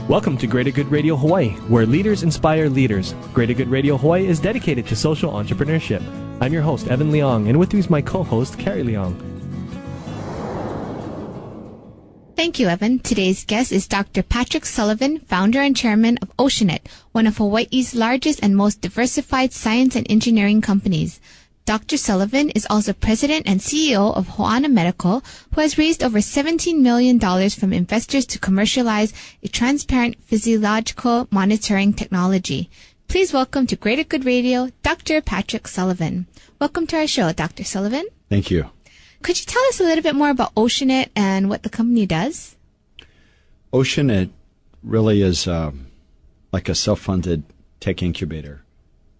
Welcome to Greater Good Radio Hawaii, where leaders inspire leaders. Greater Good Radio Hawaii is dedicated to social entrepreneurship. I'm your host, Evan Leong, and with me is my co-host, Carrie Leong. Thank you, Evan. Today's guest is Dr. Patrick Sullivan, founder and chairman of Oceanit, one of Hawaii's largest and most diversified science and engineering companies. Dr. Sullivan is also president and CEO of Hoana Medical, who has raised over $17 million from investors to commercialize a transparent physiological monitoring technology. Please welcome to Greater Good Radio, Dr. Patrick Sullivan. Welcome to our show, Dr. Sullivan. Thank you. Could you tell us a little bit more about Oceanit and what the company does? Oceanit really is like a self-funded tech incubator.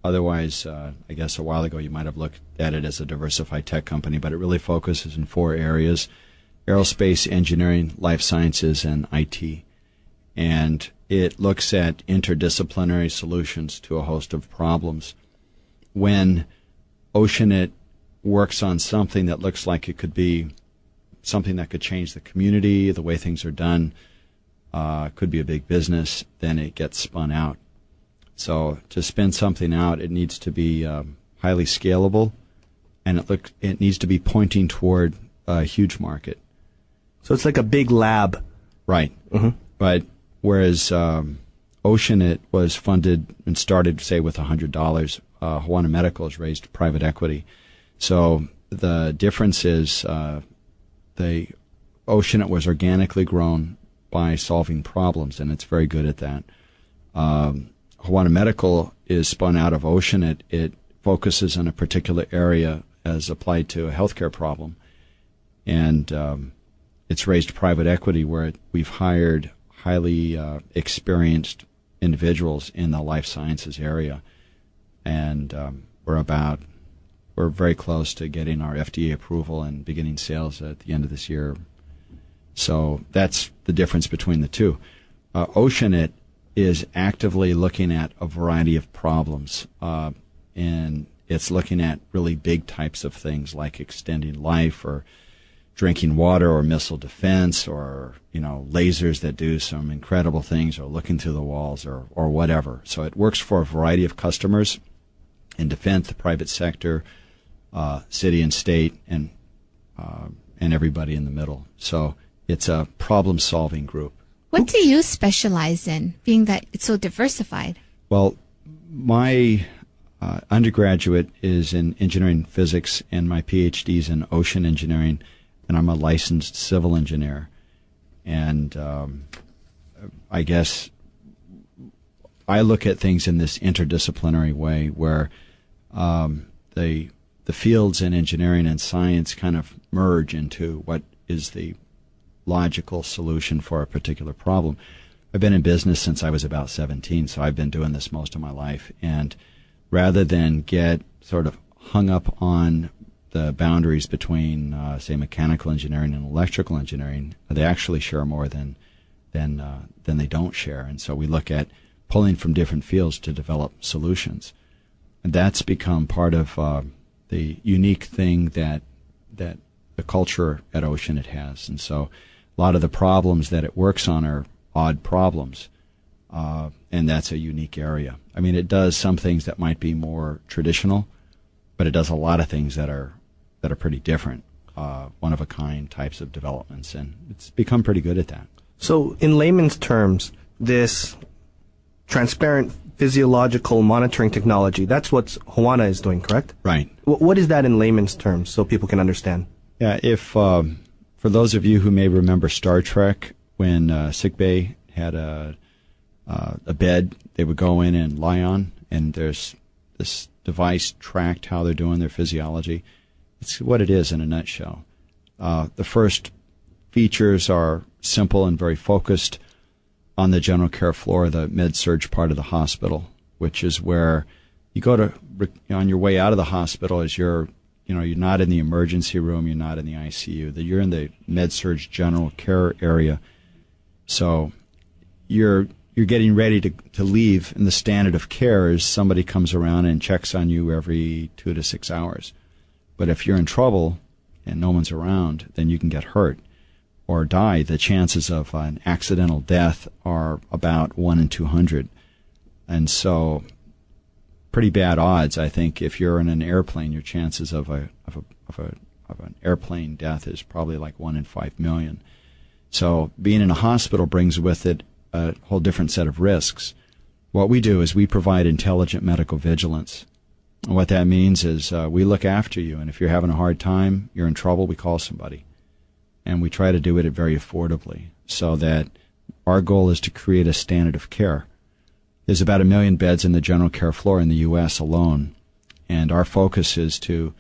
Otherwise, I guess a while ago you might have looked at it as a diversified tech company, but it really focuses in 4 areas: aerospace, engineering, life sciences, and IT. And it looks at interdisciplinary solutions to a host of problems. When Oceanit works on something that looks like it could be something that could change the community, the way things are done, could be a big business, then it gets spun out. So to spin something out, it needs to be highly scalable, and it needs to be pointing toward a huge market. So it's like a big lab. Right. Mm-hmm. But whereas Oceanit was funded and started, say, with $100, Hoana Medical has raised private equity. So the difference is the Oceanit was organically grown by solving problems, and it's very good at that. Hoana Medical is spun out of Oceanit. It focuses on a particular area as applied to a healthcare problem, and it's raised private equity where we've hired highly experienced individuals in the life sciences area, and we're very close to getting our FDA approval and beginning sales at the end of this year. So that's the difference between the two. Oceanit is actively looking at a variety of problems, and it's looking at really big types of things like extending life or drinking water or missile defense or, lasers that do some incredible things or looking through the walls or whatever. So it works for a variety of customers in defense, the private sector, city and state, and everybody in the middle. So it's a problem-solving group. What do you specialize in, being that it's so diversified? Well, my undergraduate is in engineering physics, and my PhD is in ocean engineering, and I'm a licensed civil engineer. And I guess I look at things in this interdisciplinary way where the fields in engineering and science kind of merge into what is the logical solution for a particular problem. I've been in business since I was about 17, so I've been doing this most of my life. And rather than get sort of hung up on the boundaries between, say, mechanical engineering and electrical engineering, they actually share more than they don't share. And so we look at pulling from different fields to develop solutions. And that's become part of the unique thing that the culture at Oceanit has. And so a lot of the problems that it works on are odd problems, and that's a unique area. I mean, it does some things that might be more traditional, but it does a lot of things that are pretty different, one-of-a-kind types of developments, and it's become pretty good at that. So in layman's terms, this transparent physiological monitoring technology, that's what Hoana is doing, correct? Right. What is that in layman's terms so people can understand? Yeah, if for those of you who may remember Star Trek, when sickbay had a bed they would go in and lie on, and there's this device tracked how they're doing their physiology. It's what it is in a nutshell. The first features are simple and very focused on the general care floor, the med-surg part of the hospital, which is where you go to on your way out of the hospital as you're not in the emergency room, you're not in the ICU, that you're in the med-surg general care area. So you're getting ready to leave, and the standard of care is somebody comes around and checks on you every 2 to 6 hours. But if you're in trouble and no one's around, then you can get hurt. or die, the chances of an accidental death are about 1 in 200. And so pretty bad odds. I think if you're in an airplane, your chances of an airplane death is probably like 1 in 5 million. So being in a hospital brings with it a whole different set of risks. What we do is we provide intelligent medical vigilance. And what that means is we look after you, and if you're having a hard time, you're in trouble, we call somebody. And we try to do it very affordably, so that our goal is to create a standard of care. There's about 1 million beds in the general care floor in the U.S. alone, and our focus is to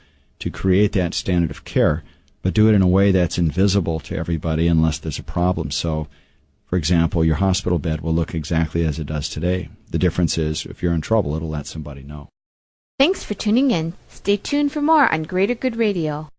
create that standard of care, but do it in a way that's invisible to everybody unless there's a problem. So, for example, your hospital bed will look exactly as it does today. The difference is if you're in trouble, it'll let somebody know. Thanks for tuning in. Stay tuned for more on Greater Good Radio.